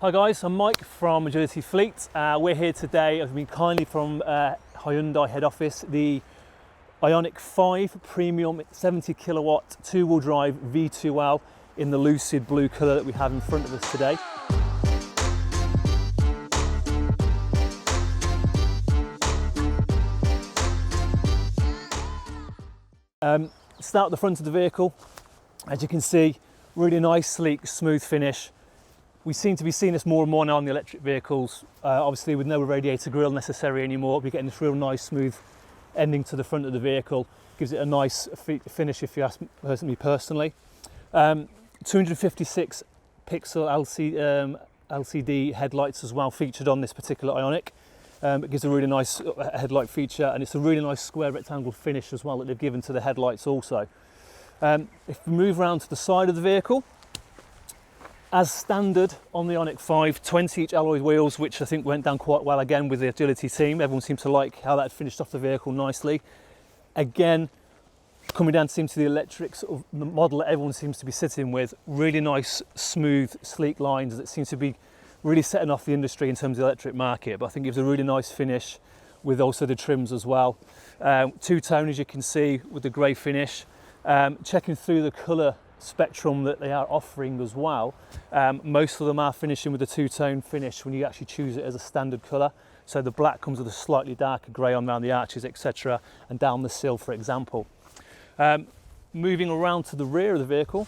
Hi guys, I'm Mike from Agility Fleet. We're here today, I've been kindly from Hyundai head office, the Ioniq 5 premium 70 kilowatt two-wheel drive V2L in the lucid blue colour that we have in front of us today. Start at the front of the vehicle. As you can see, really nice, sleek, smooth finish. We seem to be seeing this more and more now on the electric vehicles, obviously with no radiator grille necessary anymore. We're getting this real nice, smooth ending to the front of the vehicle. Gives it a nice finish if you ask me personally. 256 pixel LCD headlights as well featured on this particular Ioniq. It gives a really nice headlight feature, and it's a really nice square rectangle finish as well that they've given to the headlights also. If we move around to the side of the vehicle, as standard on the Ioniq 5, 20-inch alloy wheels, which I think went down quite well again with the Agility team. Everyone seemed to like how that finished off the vehicle nicely. Again, coming down to the electric sort of the model that everyone seems to be sitting with, really nice, smooth, sleek lines that seems to be really setting off the industry in terms of the electric market. But I think it gives a really nice finish with also the trims as well. Two-tone, as you can see, with the grey finish. Checking through the colour spectrum that they are offering as well, most of them are finishing with a two-tone finish when you actually choose it as a standard colour. So the black comes with a slightly darker grey on around the arches, etc., and down the sill, for example. Moving around to the rear of the vehicle,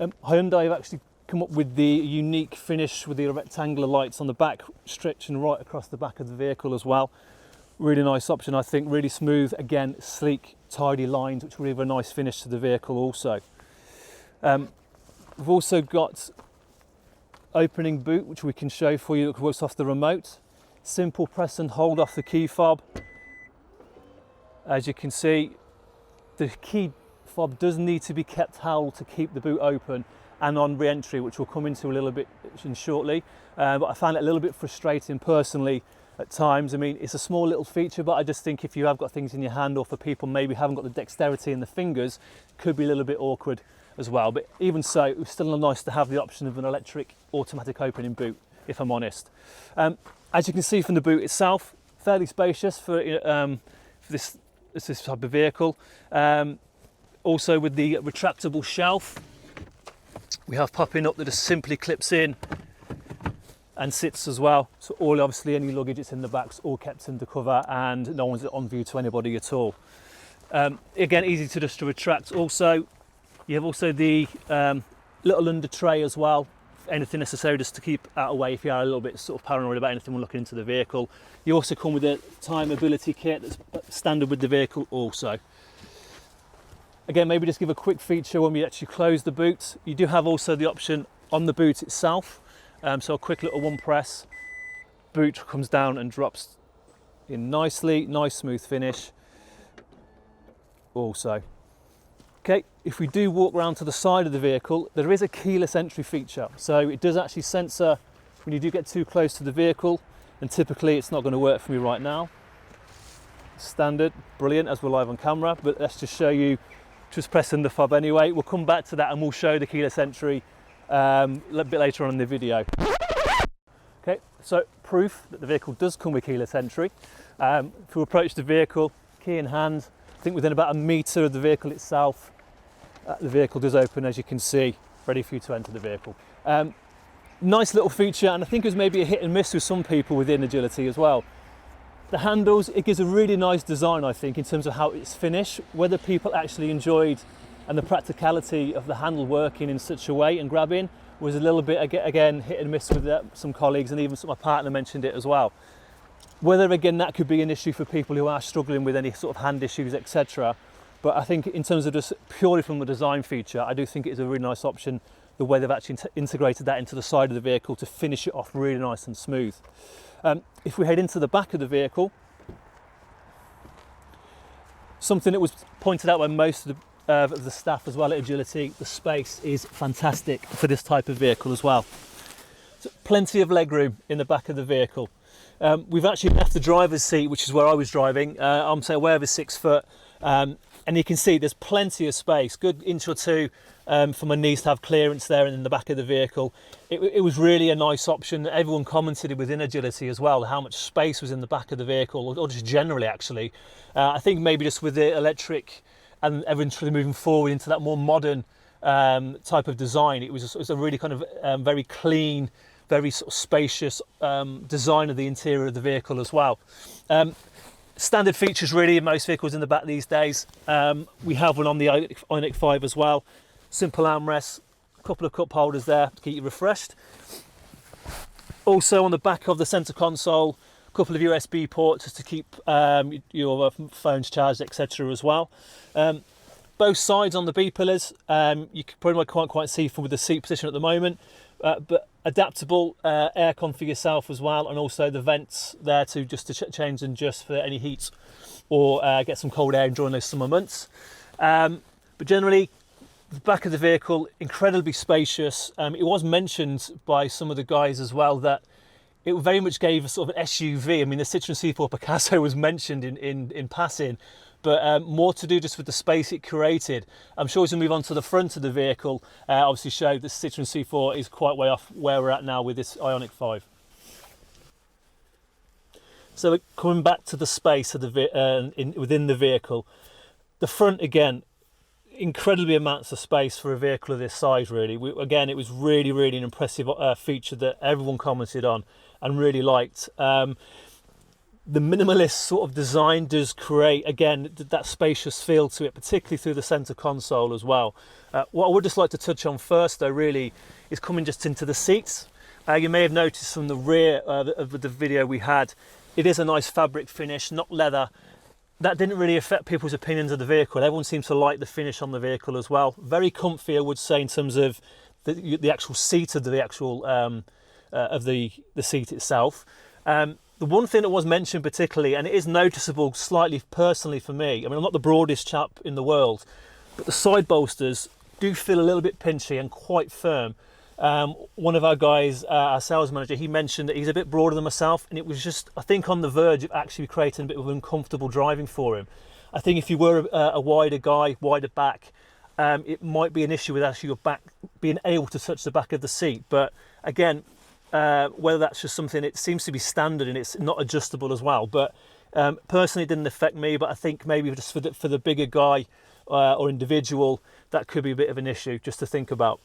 Hyundai have actually come up with the unique finish with the rectangular lights on the back stretching right across the back of the vehicle as well. Really nice option, I think, really smooth, again, sleek, tidy lines, which really have a nice finish to the vehicle also. We've also got opening boot, which we can show for you, that works off the remote. Simple press and hold off the key fob. As you can see, the key fob does need to be kept held to keep the boot open and on re-entry, which we'll come into a little bit shortly. But I found it a little bit frustrating personally at times. I mean, it's a small little feature, but I just think if you have got things in your hand, or for people maybe haven't got the dexterity in the fingers, it could be a little bit awkward as well. But even so, it was still nice to have the option of an electric automatic opening boot, if I'm honest. As you can see from the boot itself, fairly spacious for this type of vehicle. Also with the retractable shelf, we have popping up that just simply clips in and sits as well. So all, obviously, any luggage that's in the back's all kept under cover and no one's on view to anybody at all. Again, easy to retract. Also, you have also the little under tray as well. Anything necessary just to keep out of the way if you are a little bit sort of paranoid about anything when looking into the vehicle. You also come with a tire mobility kit that's standard with the vehicle also. Again, maybe just give a quick feature when we actually close the boot. You do have also the option on the boot itself. So a quick little one press, boot comes down and drops in nicely, nice smooth finish also. Okay, if we do walk around to the side of the vehicle, there is a keyless entry feature. So it does actually sensor when you do get too close to the vehicle, and typically it's not going to work for me right now. Standard, brilliant, as we're live on camera, but let's just show you just pressing the fob anyway. We'll come back to that and we'll show the keyless entry a little bit later on in the video. Okay, so proof that the vehicle does come with keyless entry. If we approach the vehicle, key in hand, I think within about a metre of the vehicle itself, the vehicle does open, as you can see, ready for you to enter the vehicle. Nice little feature, and I think it was maybe a hit and miss with some people within Agility as well. The handles, it gives a really nice design, I think, in terms of how it's finished. Whether people actually enjoyed and the practicality of the handle working in such a way and grabbing was a little bit, again, hit and miss with some colleagues, and even my partner mentioned it as well. Whether, again, that could be an issue for people who are struggling with any sort of hand issues, etc. But I think in terms of just purely from the design feature, I do think it is a really nice option, the way they've actually integrated that into the side of the vehicle to finish it off really nice and smooth. If we head into the back of the vehicle, something that was pointed out by most of the staff as well at Agility, the space is fantastic for this type of vehicle as well. So plenty of legroom in the back of the vehicle. We've actually left the driver's seat, which is where I was driving. I'm say aware of a 6 foot, and you can see there's plenty of space, good inch or two for my knees to have clearance there and in the back of the vehicle. It was really a nice option. Everyone commented within Agility as well how much space was in the back of the vehicle, or just generally actually. I think maybe just with the electric and everyone's really moving forward into that more modern type of design, it was a really kind of very clean, very sort of spacious design of the interior of the vehicle as well. Standard features really in most vehicles in the back these days. We have one on the Ioniq 5 as well. Simple armrests, a couple of cup holders there to keep you refreshed. Also on the back of the centre console, a couple of USB ports just to keep your phones charged, etc. as well. Both sides on the B pillars, you probably can't quite see from with the seat position at the moment, but adaptable aircon for yourself as well, and also the vents there to change and adjust for any heat or get some cold air during those summer months. But generally, the back of the vehicle, incredibly spacious. It was mentioned by some of the guys as well that it very much gave a sort of an SUV. I mean, the Citroen C4 Picasso was mentioned in passing, but more to do just with the space it created. I'm sure as we move on to the front of the vehicle, obviously show the Citroen C4 is quite way off where we're at now with this Ioniq 5. So coming back to the space of the within the vehicle, the front again, incredibly amounts of space for a vehicle of this size really. Again, it was really an impressive feature that everyone commented on and really liked. The minimalist sort of design does create, again, that spacious feel to it, particularly through the centre console as well. What I would just like to touch on first though really is coming just into the seats. You may have noticed from the rear of the video we had, it is a nice fabric finish, not leather. That didn't really affect people's opinions of the vehicle. Everyone seems to like the finish on the vehicle as well. Very comfy, I would say, in terms of the actual seat of the actual of the seat itself. The one thing that was mentioned particularly, and it is noticeable slightly personally for me, I mean, I'm not the broadest chap in the world, but the side bolsters do feel a little bit pinchy and quite firm. One of our guys, our sales manager, he mentioned that he's a bit broader than myself, and it was just, I think, on the verge of actually creating a bit of uncomfortable driving for him. I think if you were a wider guy, wider back, it might be an issue with actually your back being able to touch the back of the seat. But again, whether that's just something, it seems to be standard and it's not adjustable as well. But personally, it didn't affect me, but I think maybe just for the bigger guy or individual, that could be a bit of an issue just to think about.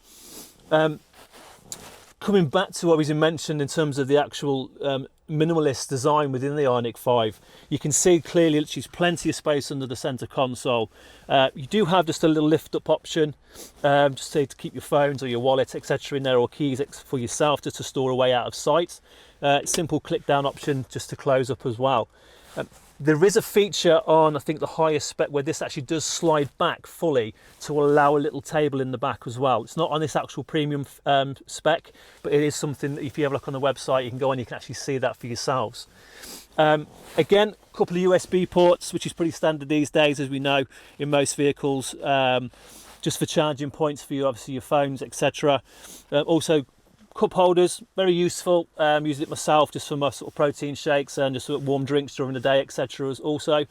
Coming back to what we mentioned in terms of the actual minimalist design within the Ioniq 5, you can see clearly there's plenty of space under the centre console. You do have just a little lift up option, just say to keep your phones or your wallet, etc. in there, or keys for yourself just to store away out of sight. Simple click down option just to close up as well. There is a feature on, I think, the highest spec where this actually does slide back fully to allow a little table in the back as well. It's not on this actual premium spec, but it is something that if you have a look on the website, you can go on, you can actually see that for yourselves. Again, a couple of USB ports, which is pretty standard these days, as we know, in most vehicles, just for charging points for you, obviously your phones, etc. Also, cup holders, very useful. Use it myself just for my sort of protein shakes and just sort of warm drinks during the day, etc. Also,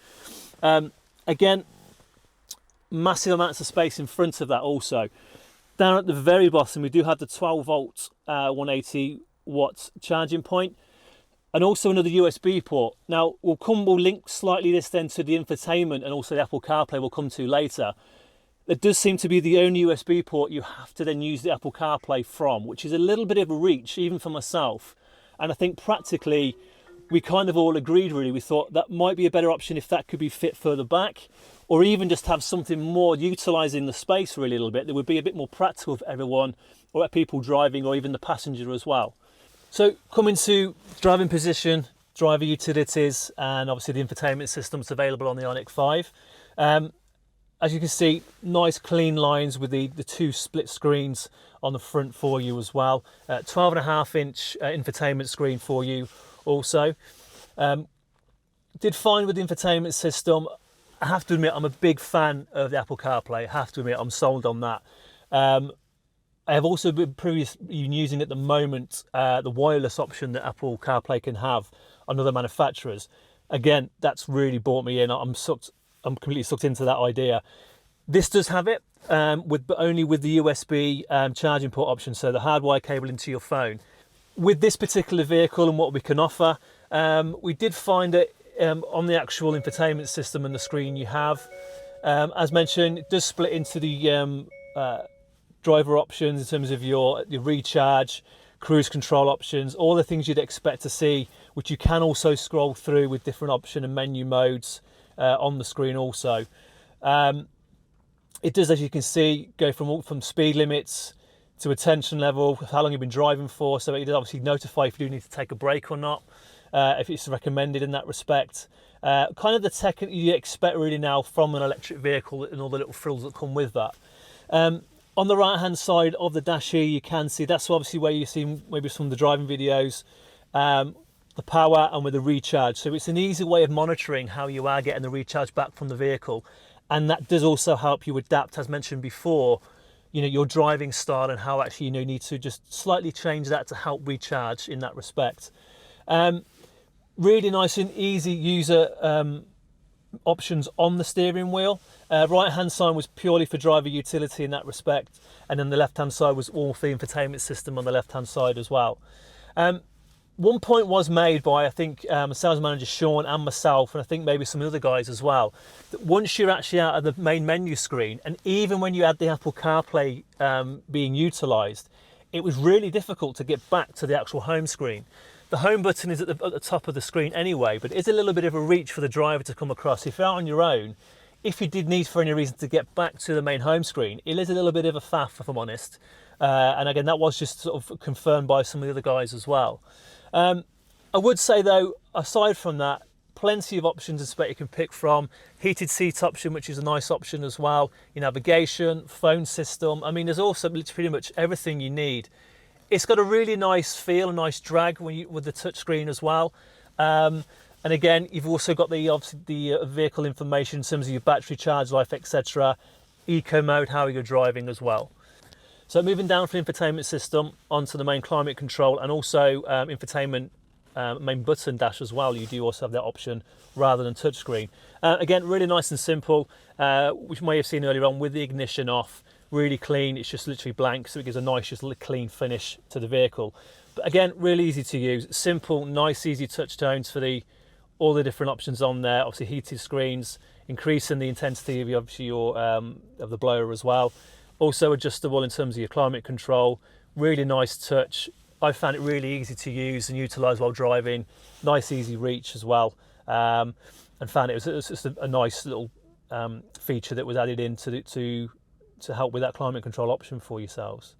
again, massive amounts of space in front of that. Also, down at the very bottom, we do have the 12 volt 180 watt charging point, and also another USB port. Now we'll link slightly this then to the infotainment and also the Apple CarPlay we'll come to later. It does seem to be the only USB port you have to then use the Apple CarPlay from, which is a little bit of a reach, even for myself. And I think practically, we kind of all agreed really, we thought that might be a better option if that could be fit further back, or even just have something more utilising the space really a little bit that would be a bit more practical for everyone, or people driving, or even the passenger as well. So coming to driving position, driver utilities, and obviously the infotainment system is available on the Ioniq 5. As you can see, nice clean lines with the two split screens on the front for you as well. 12.5-inch infotainment screen for you also. Did fine with the infotainment system. I have to admit, I'm a big fan of the Apple CarPlay. I have to admit, I'm sold on that. I have also been using at the moment the wireless option that Apple CarPlay can have on other manufacturers. Again, that's really brought me in. I'm completely sucked into that idea. This does have it, but only with the USB charging port option, so the hardwire cable into your phone. With this particular vehicle and what we can offer, we did find it on the actual infotainment system and the screen you have. As mentioned, it does split into the driver options in terms of your recharge, cruise control options, all the things you'd expect to see, which you can also scroll through with different option and menu modes on the screen also. It does, as you can see, go from speed limits to attention level, how long you've been driving for, so it does obviously notify if you do need to take a break or not, if it's recommended in that respect. Kind of the tech that you expect really now from an electric vehicle and all the little frills that come with that. On the right hand side of the dash here, you can see that's obviously where you see maybe some of the driving videos, the power and with the recharge. So it's an easy way of monitoring how you are getting the recharge back from the vehicle. And that does also help you adapt, as mentioned before, your driving style and how actually you need to just slightly change that to help recharge in that respect. Really nice and easy user options on the steering wheel. Right hand side was purely for driver utility in that respect, and then the left hand side was all for the infotainment system on the left hand side as well. One point was made by, I think, sales manager Sean and myself, and I think maybe some other guys as well, that once you're actually out of the main menu screen, and even when you had the Apple CarPlay being utilised, it was really difficult to get back to the actual home screen. The home button is at the top of the screen anyway, but it's a little bit of a reach for the driver to come across. If you're out on your own, if you did need for any reason to get back to the main home screen, it is a little bit of a faff, if I'm honest. And again, that was just sort of confirmed by some of the other guys as well. I would say though, aside from that, plenty of options as you can pick from. Heated seat option, which is a nice option as well. Your navigation, phone system. I mean, there's also pretty much everything you need. It's got a really nice feel, a nice drag with the touchscreen as well. And again, you've also got the vehicle information in terms of your battery charge life, etc. Eco mode, how you're driving as well. So moving down from the infotainment system onto the main climate control and also infotainment main button dash as well. You do also have that option rather than touchscreen. Again, really nice and simple, which you may have seen earlier on with the ignition off. Really clean, it's just literally blank, so it gives a nice, just clean finish to the vehicle. But again, really easy to use, simple, nice, easy touch tones for all the different options on there. Obviously, heated screens, increasing the intensity of of the blower as well. Also adjustable in terms of your climate control. Really nice touch. I found it really easy to use and utilise while driving. Nice, easy reach as well, and found it was just a nice little feature that was added in to help with that climate control option for yourselves.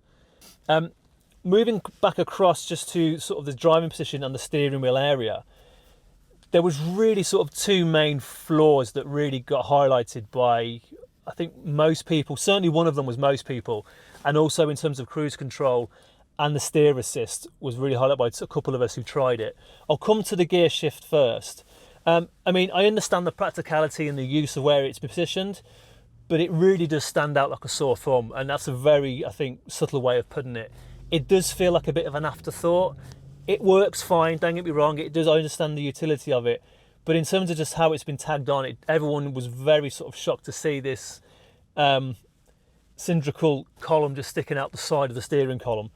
Moving back across just to sort of the driving position and the steering wheel area, there was really sort of two main flaws that really got highlighted by, I think, most people. Certainly one of them was most people, and also in terms of cruise control and the steer assist was really highlighted by a couple of us who tried it. I'll come to the gear shift first. I mean, I understand the practicality and the use of where it's positioned, but it really does stand out like a sore thumb, and that's a very, I think, subtle way of putting it. It does feel like a bit of an afterthought. It works fine, don't get me wrong, it does, I understand the utility of it, but in terms of just how it's been tagged on, everyone was very sort of shocked to see this cylindrical column just sticking out the side of the steering column.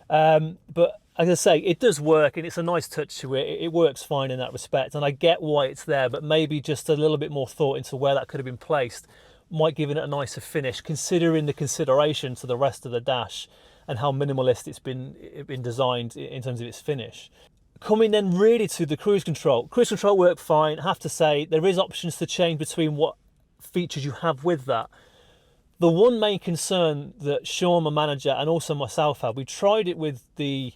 But as I say, it does work, and it's a nice touch to it. It works fine in that respect, and I get why it's there, but maybe just a little bit more thought into where that could have been placed might give it a nicer finish, considering the consideration to the rest of the dash and how minimalist it's been designed in terms of its finish. Coming then really to the cruise control. Cruise control worked fine. I have to say, there is options to change between what features you have with that. The one main concern that Sean, my manager, and also myself had, we tried it with the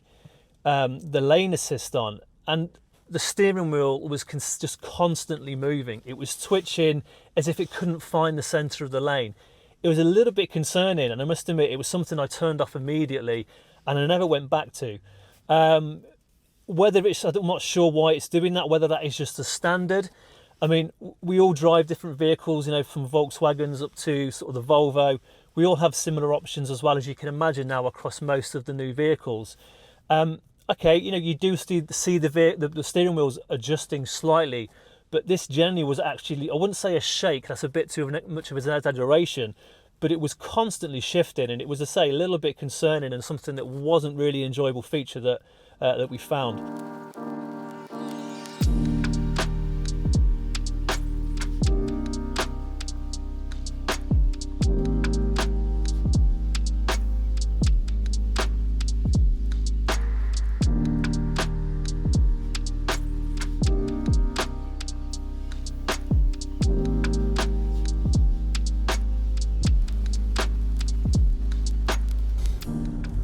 lane assist on, and the steering wheel was just constantly moving. It was twitching as if it couldn't find the centre of the lane. It was a little bit concerning, and I must admit it was something I turned off immediately and I never went back to. Whether it's, I'm not sure why it's doing that, whether that is just a standard. I mean, we all drive different vehicles, from Volkswagens up to sort of the Volvo. We all have similar options, as well, as you can imagine now, across most of the new vehicles. Okay, you do see the steering wheels adjusting slightly, But this generally was actually, I wouldn't say a shake, that's a bit too much of an exaggeration, but it was constantly shifting, and it was, to say, a little bit concerning and something that wasn't really an enjoyable feature that we found.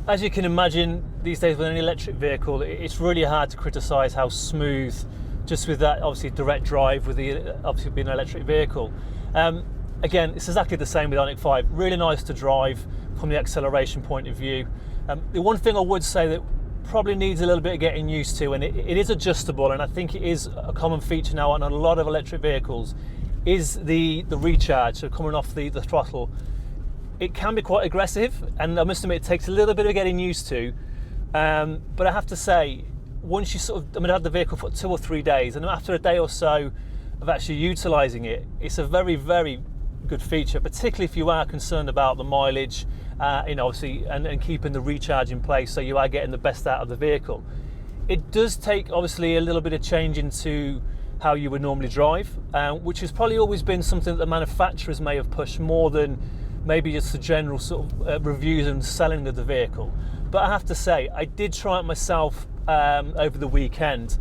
As you can imagine, these days with an electric vehicle, it's really hard to criticise how smooth, just with that obviously direct drive with the obviously being an electric vehicle. Again, it's exactly the same with Ioniq 5. Really nice to drive from the acceleration point of view. The one thing I would say that probably needs a little bit of getting used to, and it is adjustable, and I think it is a common feature now on a lot of electric vehicles, is the recharge, so coming off the throttle. It can be quite aggressive, and I must admit it takes a little bit of getting used to, but I have to say, once you I had the vehicle for 2 or 3 days, and after a day or so of actually utilising it, it's a very, very good feature, particularly if you are concerned about the mileage, obviously, and keeping the recharge in place so you are getting the best out of the vehicle. It does take obviously a little bit of change into how you would normally drive, which has probably always been something that the manufacturers may have pushed more than maybe just the general sort of reviews and selling of the vehicle. But I have to say, I did try it myself over the weekend,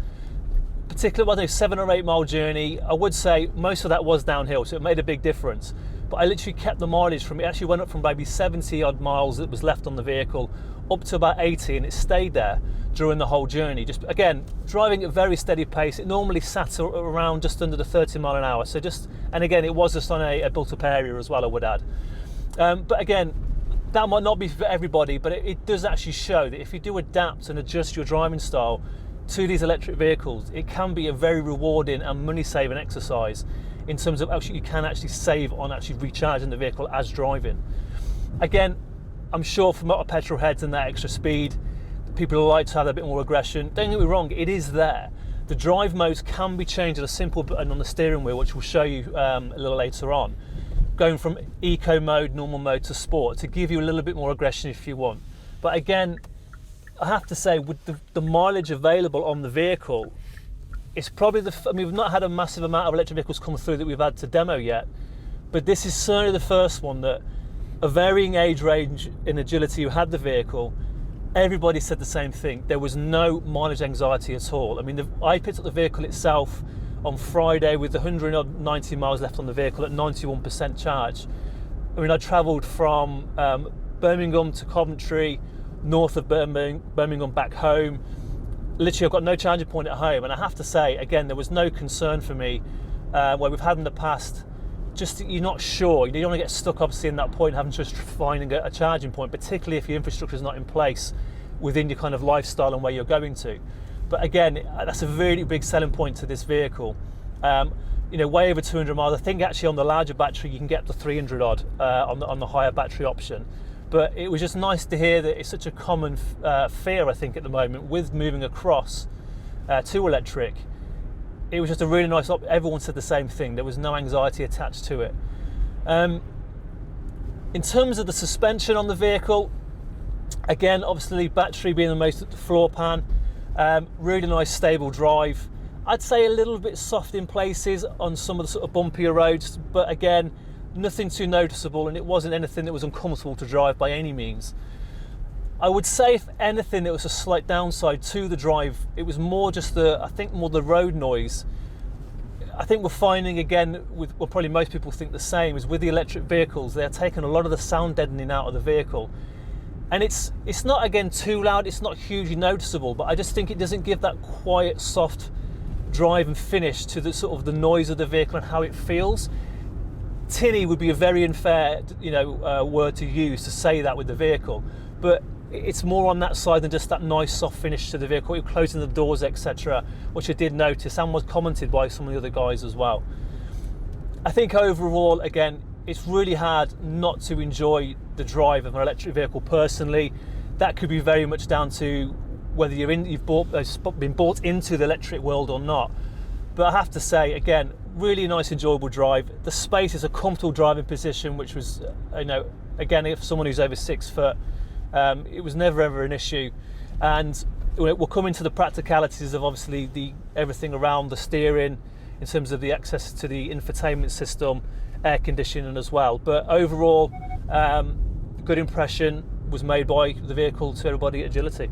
particularly about a 7 or 8 mile journey. I would say most of that was downhill, so it made a big difference. But I literally kept the mileage from it. Actually went up from maybe 70 odd miles that was left on the vehicle up to about 80, and it stayed there during the whole journey. Just again, driving at a very steady pace. It normally sat around just under the 30 mile an hour. So and again, it was just on a built up area as well, I would add. But again, that might not be for everybody, but it does actually show that if you do adapt and adjust your driving style to these electric vehicles, it can be a very rewarding and money-saving exercise in terms of actually you can actually save on actually recharging the vehicle as driving. Again, I'm sure for motor petrol heads and that extra speed, people who like to have a bit more aggression, don't get me wrong, it is there. The drive modes can be changed with a simple button on the steering wheel, which we'll show you a little later on. Going from eco mode, normal mode to sport to give you a little bit more aggression if you want. But again, I have to say, with the mileage available on the vehicle, it's probably we've not had a massive amount of electric vehicles come through that we've had to demo yet, but this is certainly the first one that a varying age range in agility who had the vehicle, everybody said the same thing. There was no mileage anxiety at all. I mean, I picked up the vehicle itself on Friday with 190 miles left on the vehicle at 91% charge. I mean, I travelled from Birmingham to Coventry, north of Birmingham back home. Literally, I've got no charging point at home, and I have to say, again, there was no concern for me where we've had in the past. Just you're not sure. You don't want to get stuck obviously in that point, having to just finding a charging point, particularly if your infrastructure is not in place within your kind of lifestyle and where you're going to. But again, that's a really big selling point to this vehicle. Way over 200 miles. I think actually on the larger battery you can get up to 300 odd on the higher battery option. But it was just nice to hear that it's such a common fear, I think, at the moment with moving across to electric. It was just a really nice everyone said the same thing. There was no anxiety attached to it. In terms of the suspension on the vehicle, again, obviously battery being the most at the floor pan. Really nice stable drive. I'd say a little bit soft in places on some of the sort of bumpier roads, but again, nothing too noticeable, and it wasn't anything that was uncomfortable to drive by any means. I would say, if anything, there was a slight downside to the drive. It was more just more the road noise. I think we're finding again, probably most people think the same, is with the electric vehicles, they're taking a lot of the sound deadening out of the vehicle. And it's not, again, too loud, it's not hugely noticeable, but I just think it doesn't give that quiet, soft drive and finish to the sort of the noise of the vehicle and how it feels. Tinny would be a very unfair, word to use to say that with the vehicle, but it's more on that side than just that nice soft finish to the vehicle, closing the doors, etc., which I did notice and was commented by some of the other guys as well. I think overall, again, it's really hard not to enjoy the drive of an electric vehicle personally. That could be very much down to whether you've been bought into the electric world or not. But I have to say, again, really nice, enjoyable drive. The space is a comfortable driving position, which was, again, if someone who's over 6 foot, it was never ever an issue. And we'll come into the practicalities of obviously everything around the steering, in terms of the access to the infotainment system, air conditioning as well. But overall, good impression was made by the vehicle to everybody at Agility.